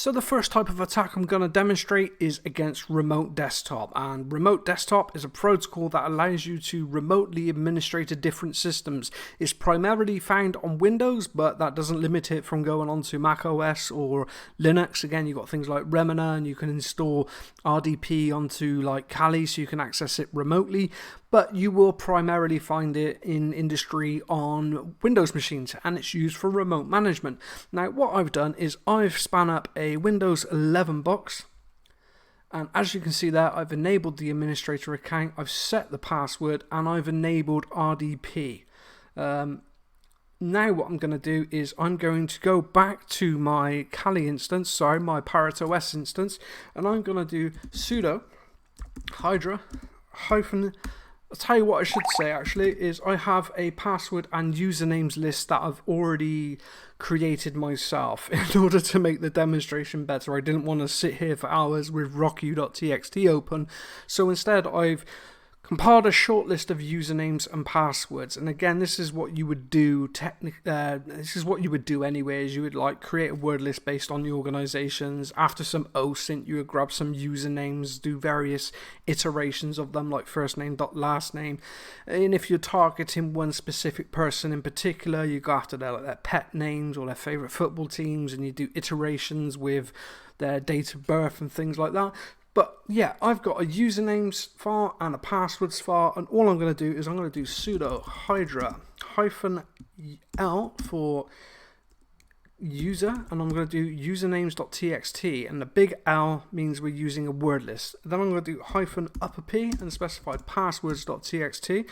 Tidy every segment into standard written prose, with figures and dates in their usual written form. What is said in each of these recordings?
So the first type of attack I'm going to demonstrate is against remote desktop, and remote desktop is a protocol that allows you to remotely administrate different systems. It's primarily found on Windows, but that doesn't limit it from going on to Mac OS or Linux. Again, you've got things like Remina, and you can install RDP onto like Kali so you can access it remotely, but you will primarily find it in industry on Windows machines, and it's used for remote management. Now what I've done is I've spun up a Windows 11 box, and as you can see there, I've enabled the administrator account, I've set the password, and I've enabled RDP. Now what I'm going to do is I'm going to go back to my Kali instance, my Pirate OS instance, and I'm going to do sudo Hydra hyphen. I'll tell you what I should say actually is I have a password and usernames list that I've already created myself in order to make the demonstration better. I didn't want to sit here for hours with rocku.txt open, so instead I've compiled a short list of usernames and passwords. And again, this is what you would do this is what you would do anyways. You would like create a word list based on the organizations. After some OSINT, you would grab some usernames, do various iterations of them, like first name dot last name. And if you're targeting one specific person in particular, you go after their pet names or their favorite football teams, and you do iterations with their date of birth and things like that. But yeah, I've got a usernames file and a passwords file, and all I'm going to do is I'm going to do sudo Hydra hyphen L for user, and I'm going to do usernames.txt, and the big L means we're using a word list. Then I'm going to do hyphen upper P and specify passwords.txt.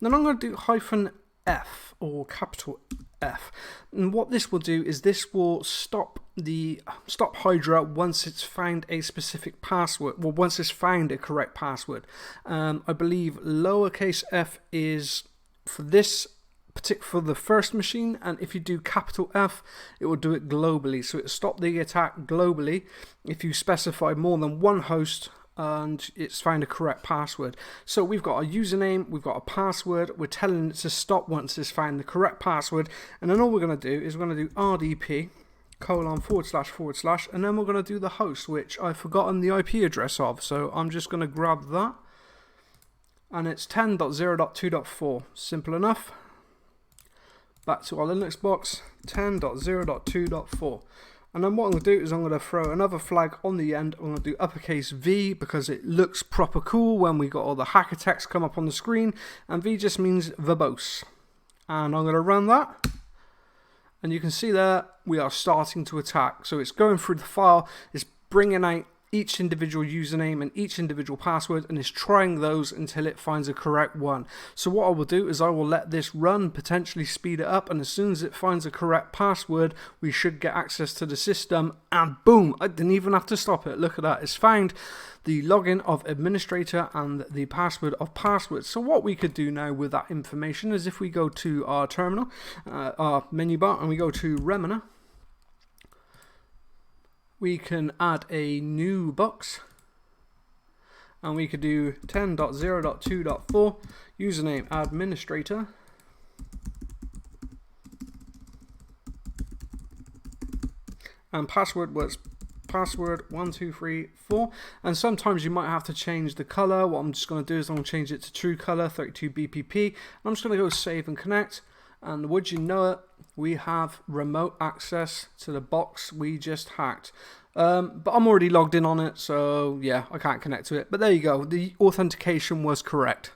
Then I'm going to do hyphen F or capital F, and what this will do is this will stop Hydra once it's found a specific password, well, once it's found a correct password. I believe lowercase f is for this for the first machine, and if you do capital F, it will do it globally, so it'll stop the attack globally if you specify more than one host and it's found a correct password. So we've got a username, we've got a password, we're telling it to stop once it's found the correct password, and then all we're going to do is we're going to do RDP // and then we're going to do the host, which I've forgotten the IP address of, so I'm just going to grab that, and it's 10.0.2.4. simple enough. Back to our Linux box, 10.0.2.4. And then what I'm going to do is I'm going to throw another flag on the end. I'm going to do uppercase V because it looks proper cool when we got all the hacker text come up on the screen, and V just means verbose. And I'm going to run that, and you can see there we are starting to attack. So it's going through the file, it's bringing out each individual username and each individual password, and is trying those until it finds a correct one. So what I will do is I will let this run, potentially speed it up, and as soon as it finds a correct password, we should get access to the system, and boom, I didn't even have to stop it. Look at that, it's found the login of administrator and the password of passwords. So what we could do now with that information is if we go to our terminal, our menu bar, and we go to Remina, we can add a new box, and we could do 10.0.2.4 username administrator, and password was password 1234. And sometimes you might have to change the color. What I'm just going to do is I'm going to change it to true color 32 BPP, and I'm just going to go save and connect. And would you know it, we have remote access to the box we just hacked. But I'm already logged in on it, so yeah, I can't connect to it. But there you go, the authentication was correct.